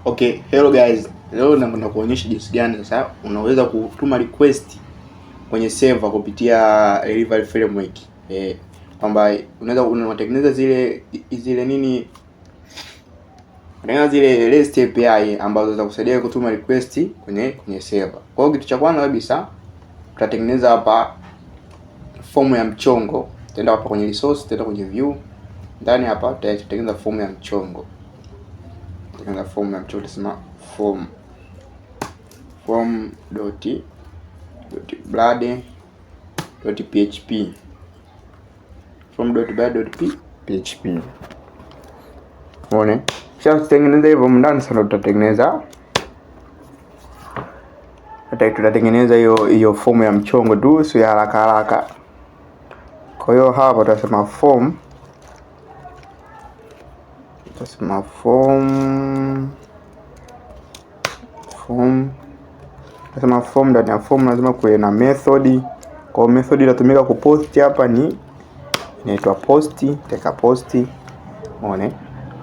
Okay, hello guys. Leo nakwenda kuonyesha jinsi gani sasa unaweza kutuma request kwenye server kupitia delivery framework. Kwamba unaweza unatengeneza zile nini? Unatengeneza zile REST API ambazo zitakusaidia kutuma request kwenye server. Kwa hiyo kitu cha kwanza kabisa tutatengeneza hapa fomu ya mchongo. Tutaenda hapa kwenye resource, tutaenda kwenye view. Ndani hapa tutatengeneza fomu ya mchongo. Tutatengeneza fomu ya mchongo, tutasema form.blade.php form.blade.php. Umeona? Kisha tutengeneza hivyo ndani sana tutatengeneza hiyo fomu ya mchongo tu, sio ya haraka. Kwa hiyo hapa tutasema form ndani ya form lazima kuwe na method. Kwa hiyo method inatumika kupost hapa ni inaitwa post, teka post. Umeona?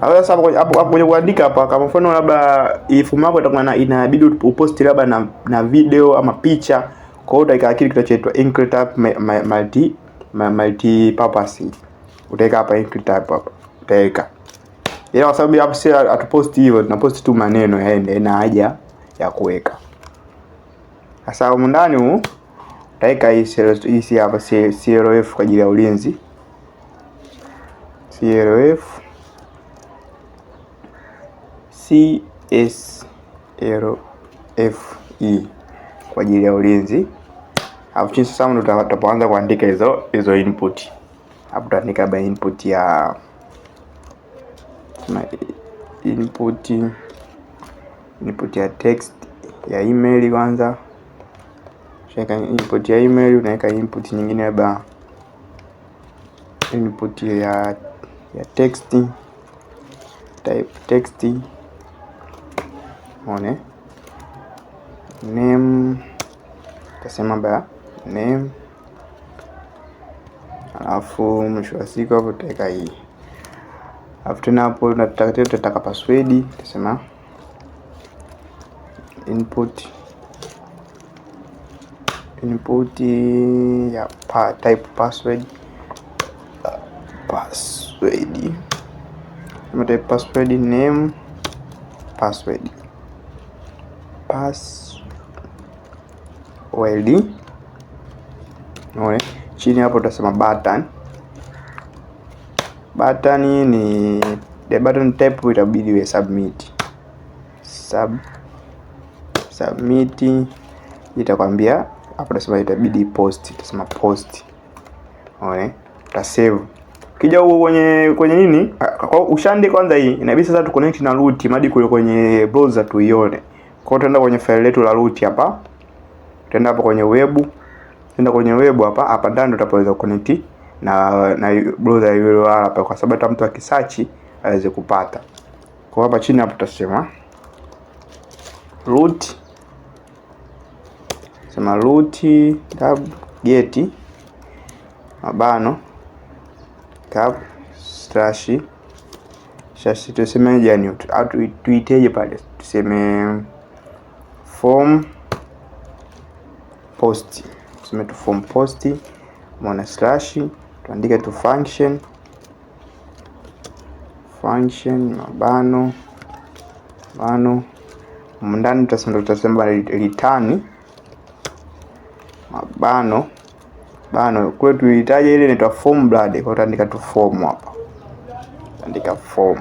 Sasa hapo kwenye kuandika hapa, kama mfano labda form yako itakuwa inabidi upost labda na video ama picha. Kwa hiyo utaweka kitu kinachoitwa Encryptap multi purpose. Utaweka hapa Encryptap hapa. Utaweka. Ila kwa sababu hapo si atupost hivyo, tunapost tu maneno yaende na haja ya kuweka. Sasa huko ndani huu utaweka hii hapa CLF kwa ajili ya ulinzi. CLF kwa ajili ya ulinzi. Hapo chini sasa ndo tutaanza kuandika hizo input. Hapo tutaandika by input ya input ya text ya email kwanza. Shika input ya email, unaweka input nyingine labda input ya text, type text. Umeona? Name, tasema ba name, alafu mwisho wa siku hapo tutaweka hii. Alafu tena hapo tutataka password, tasema input ya type password. Type password, name, password. Unaona? Chini hapo tutasema button. Button ni the button type itabidi iwe submit. Submit itakwambia hapo tutasema itabidi post, tutasema post. Unaona? Utasave. Kija huko kwenye nini? Kwa ushande kwanza hii inabidi sasa tu connect na root hadi kwenye browser tuione. Kwa hiyo tutaenda kwenye file letu la root hapa. Tutaenda hapo kwenye web. Tutaenda kwenye web hapa ndani tutapoweza connect na browser hiyo hapa, kwa sababu hata mtu akisearch aweze kupata. Kwa hapa chini hapo tutasema root, sema root tab get mabano tab slash tuseme jani tuiteje pale, tuseme form post, tuseme tu form post mwana slash tuandike tu function mabano ndani tutasema return mabano kwa tuitaje ile inaitwa form blade. Kwa utaandika tu form hapa, andika form,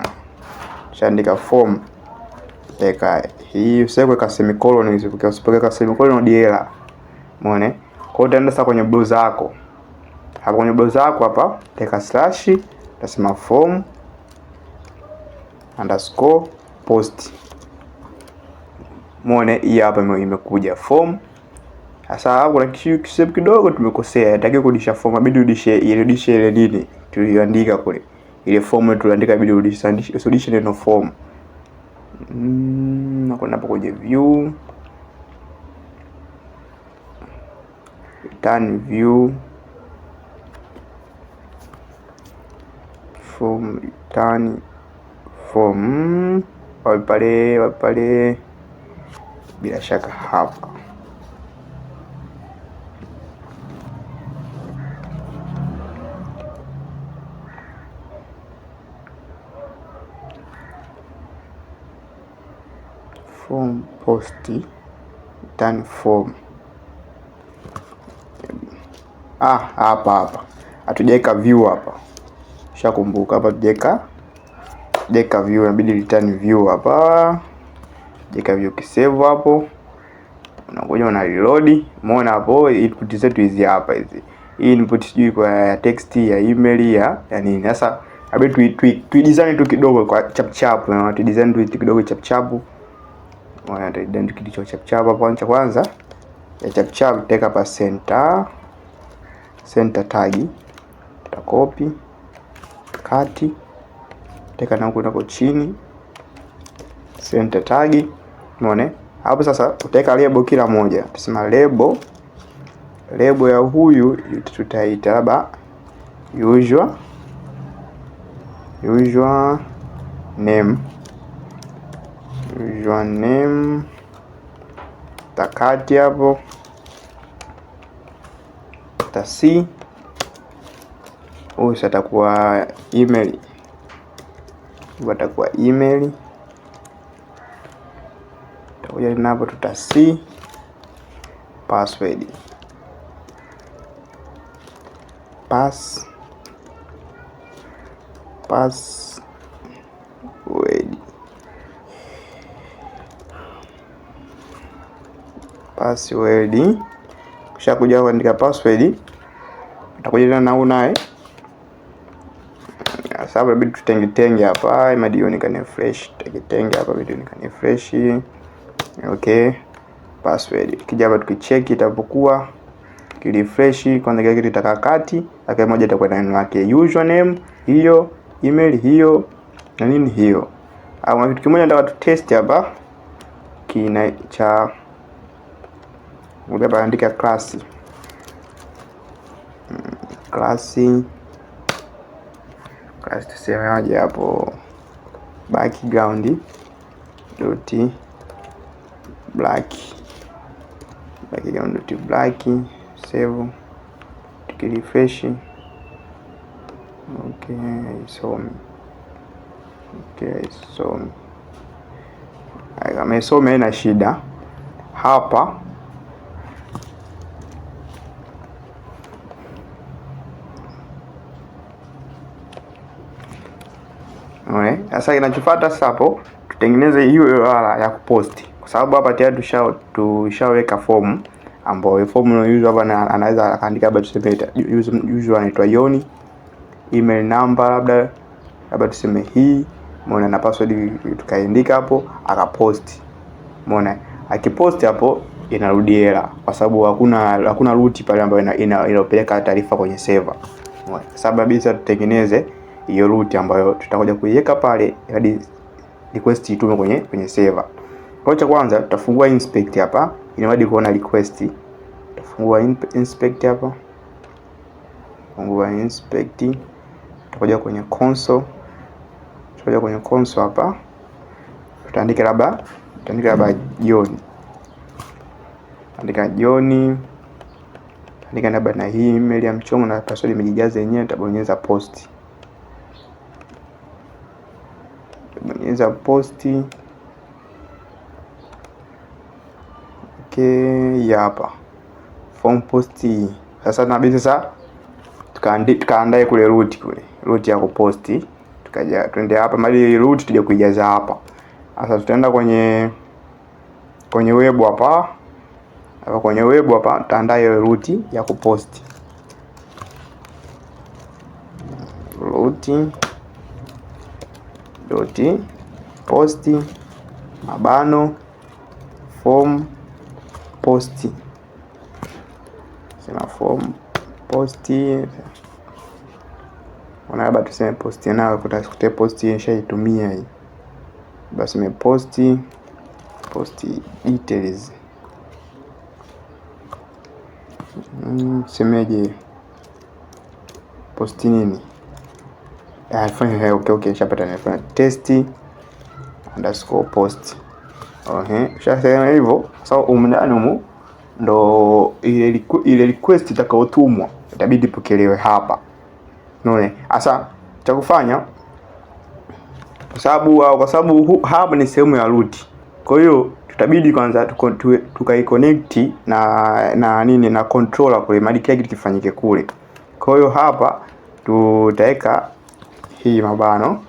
shaandika form, weka hii usiweke semicolon hizo, kwa usipoweka semicolon ndio error. Umeona? Kwa utaenda sasa kwenye browser yako, hapo kwenye browser yako hapa weka slash, utasema form _post. Umeona? Hii hapa imekuja form. Sasa hapo kuna kitu kidogo tumekosea. Nataka kurudisha form, inabidi irudishe ile nini tuliandika kule. Ile form tuliandika inabidi urudishe neno form. Na kuna hapo kwenye view, return view, form return form pale bila shaka hapa. Form post return form. Hapa hatujaweka view hapa. Shakumbuka hapa tujaweka view, inabidi return view hapa. Jeka view kisave hapo. Unakuja una reload. Umeona hapo input zetu hizi hapa hizi. Hii input sijui kwa text, ya email, ya nini. Sasa inabidi tu design tu kidogo kwa chap na tu design tu kidogo chap. Unaona design kidogo chap hapo. Kwanza ya chap take hapa center tag, ta copy kati, teka na huko chini center tag. Umeona hapo? Sasa utaweka label kila moja. Tusema label ya huyu tutaita labda usual name, takati hapo C. Huyu atakuwa email, takuja napo tuta C password kisha kuja kuandika password. Utakuja na huu naye sababu inabidi tutenge hapa ili ionekane fresh. Tenge hapa ili ionekane fresh. Okay, password kija hapa tukicheck itapokuwa kirefresh kwanza kile kitakaa kati, akae moja itakuwa na neno lake username hiyo, email hiyo na nini hiyo. Au kitu kimoja nataka tu test hapa kina cha ngoja andika class tusemaje hapo, background black save, tukirefresh. Okay, amesoma ina shida hapa. Sasa kinachofuata sasa hapo tutengeneze hiyo URL ya kuposti, kwa sababu hapa tayari tushaweka form ambayo form user hapa anaweza akaandika labda tuseme user anaitwa Yoni, email number labda tuseme hii, umeona, na password tukaandika hapo akaposti. Umeona, akiposti hapo inarudi error kwa sababu hakuna root pale ambayo inapeleka taarifa kwenye server. Umeona, sababu kabisa tutengeneze hiyo root ambayo tutakuja kuiweka pale hadi request itume kwenye server. Kwa cha kwanza tutafungua inspect hapa ili hadi kuona request. Tutafungua inspect hapa. Fungua inspect. Tutakuja kwenye console. Hapa. Tutaandika labda John. Andika John. Andika labda na hii email ya mchongo na password imejijaza yenyewe, tutabonyeza post. Posti. Okay, hapa form posti. Sasa tunabidi tukaandae kule root ya kuposti. Tukaja twende hapa mali root tuje kuijaza hapa. Sasa tutaenda kwenye web hapa. Kwenye web hapa tutaandae root ya kuposti. Posti mabano form posti, sema form posti. Labda tuseme posti nayo kutafuta posti nishaitumia hii, basi me posti details. Semeje posti nini? Okay, shapata nifanya testi. _post. Ukishasema hivyo sasa, umndani humu ndo ile request itakayotumwa itabidi pokelewe hapa. Unaona? Sasa cha kufanya, kwa sababu hapa ni sehemu ya root. Kwa hiyo tutabidi kwanza tukaiconnect na controller kule, maana kile kitu kifanyike kule. Kwa hiyo hapa tutaweka hii mabano